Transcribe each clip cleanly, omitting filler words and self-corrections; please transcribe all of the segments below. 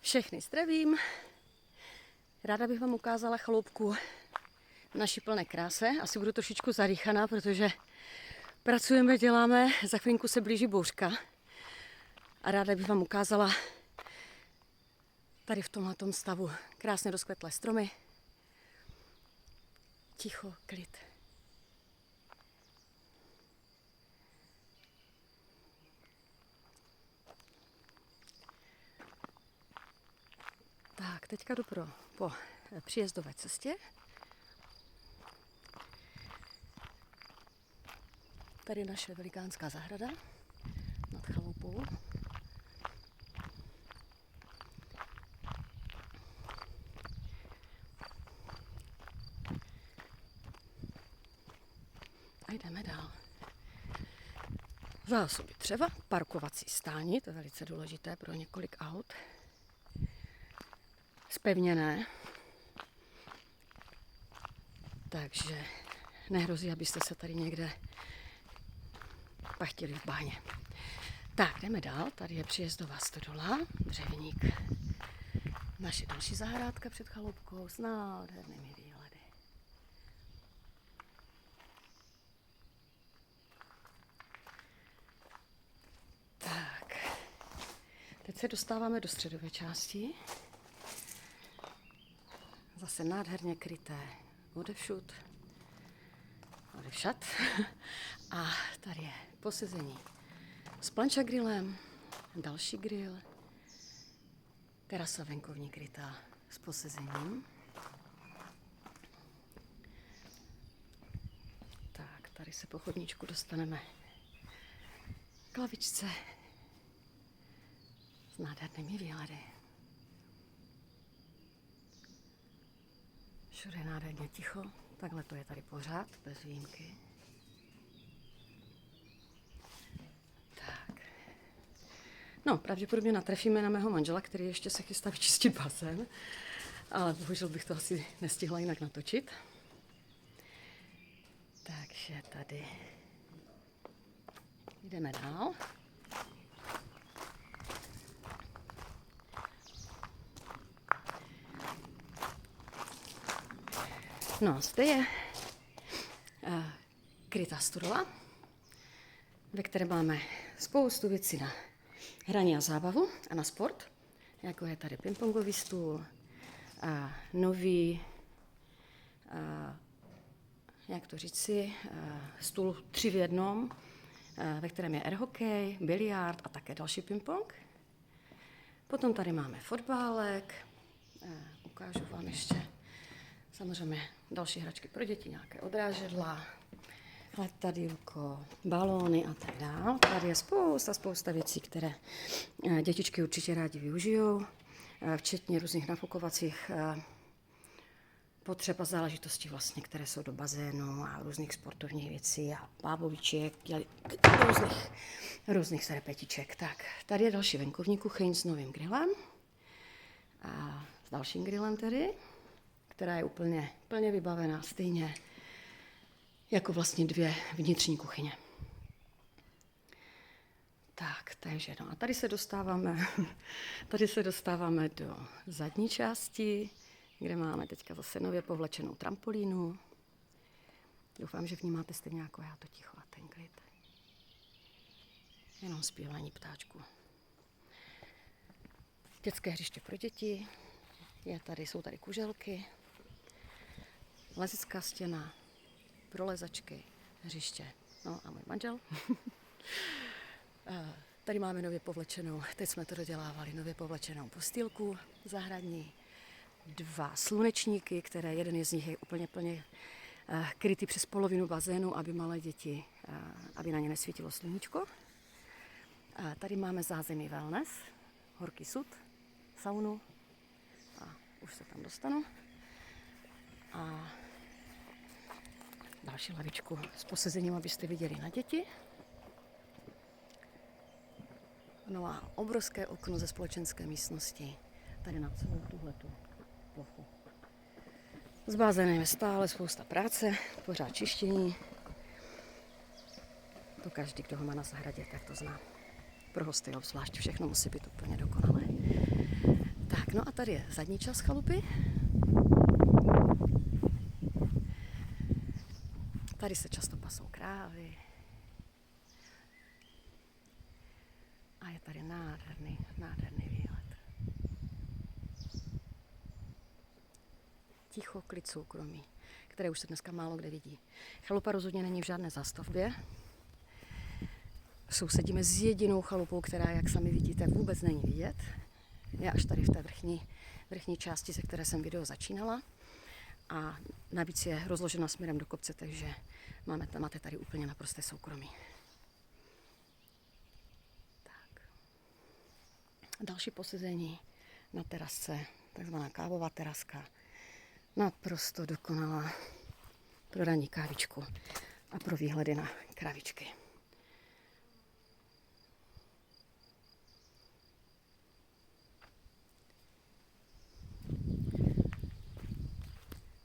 Všechny zdravím. Ráda bych vám ukázala chaloupku v naší plné kráse. Asi budu trošičku zadýchaná, protože pracujeme, děláme, za chvilinku se blíží bouřka. A ráda bych vám ukázala tady v tomhletom stavu krásně rozkvetlé stromy. Ticho, klid. Tak, teďka jdu po příjezdové cestě. Tady je naše velikánská zahrada nad chaloupou. A jdeme dál. Zásoby dřeva, parkovací stání, to je velice důležité pro několik aut. Zpevněné. Takže nehrozí, abyste se tady někde pachtili v báně. Tak, jdeme dál. Tady je příjezdová stodola, dřevník. Naše další zahrádka před chaloupkou s nádhernými výhledy. Tak, teď se dostáváme do středové části. Zase nádherně kryté odevšud, odevšad. A tady je posezení s plancha grillem, další grill, terasa venkovní krytá s posezením. Tak, tady se po chodníčku dostaneme k lavičce s nádhernými výhledy. Všude je nádherně ticho, takhle to je tady pořád, bez výjimky. Tak. No, pravděpodobně natrefíme na mého manžela, který ještě se chystá vyčistit bazén, ale bohužel bych to asi nestihla jinak natočit. Takže tady jdeme dál. No, zde je krytá stodola, ve které máme spoustu věcí na hraní a zábavu a na sport, jako je tady pingpongový stůl, nový, jak to říci, stůl 3 v 1, ve kterém je airhokej, biliard a také další pingpong. Potom tady máme fotbálek, ukážu vám ještě samozřejmě další hračky pro děti, nějaké odrážedla, letadýlko, balóny a tak dále. Tady je spousta věcí, které dětičky určitě rádi využijou, včetně různých nafukovacích potřeb a záležitostí, vlastně, které jsou do bazénu a různých sportovních věcí a báboviček, různých serpetiček. Tak, tady je další venkovní kuchyň s novým grillem a s dalším grillem tedy, která je úplně plně vybavená stejně jako vlastně 2 vnitřní kuchyně. Tak, takže no a tady se dostáváme do zadní části, kde máme teďka zase nově povlečenou trampolínu. Doufám, že vnímáte stejně jako já to ticho a ten klid. Jenom zpívání ptáčku. Dětské hřiště pro děti. Jsou tady kuželky. Lezecká stěna, prolezačky, hřiště, no a můj manžel. Tady máme nově povlečenou, teď jsme to dodělávali, nově povlečenou postýlku zahradní, 2 slunečníky, které jeden z nich je úplně plně krytý přes polovinu bazénu, aby malé děti, aby na ně nesvítilo sluníčko. Tady máme zázemí wellness, horký sud, saunu a už se tam dostanu. A další lavičku s posezením, abyste viděli na děti. No a obrovské okno ze společenské místnosti tady na celou tuhletu plochu. S bazénem je stále spousta práce, pořád čištění. To každý, kdo ho má na zahradě, tak to zná. Pro hosty obzvlášť všechno musí být úplně dokonalé. Tak, Tak, no a tady je zadní část chalupy. Tady se často pasou krávy. A je tady nádherný výhled. Ticho, klid, soukromí, které už se dneska málo kde vidí. Chalupa rozhodně není v žádné zástavbě. Sousedíme s jedinou chalupou, která, jak sami vidíte, vůbec není vidět. Je až tady v té vrchní části, ze které jsem video začínala. A navíc je rozložena směrem do kopce, takže máte tady úplně naprosté soukromí. Tak. Další posezení na terasce, takzvaná kávová teraska. Naprosto dokonalá pro ranní kávičku a pro výhledy na kravičky.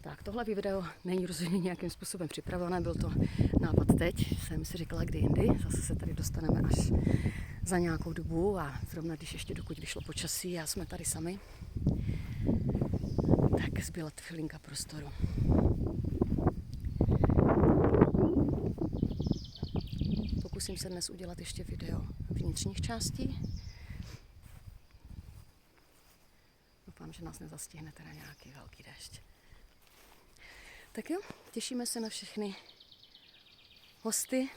Tak, tohle video není rozhodně nějakým způsobem připravené, byl to nápad teď, jsem si říkala kdy jindy, zase se tady dostaneme až za nějakou dobu a zrovna když ještě dokud vyšlo počasí a jsme tady sami, tak zbyla chvilinka prostoru. Pokusím se dnes udělat ještě video vnitřních částí. Doufám, že nás nezastihne teda nějaký velký déšť. Tak jo, těšíme se na všechny hosty.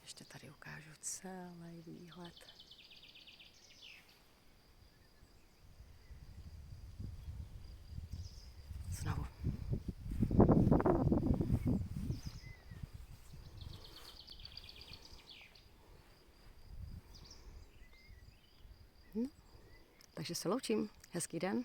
Ještě tady ukážu celý výhled. Znovu. No, takže se loučím. Hezký den.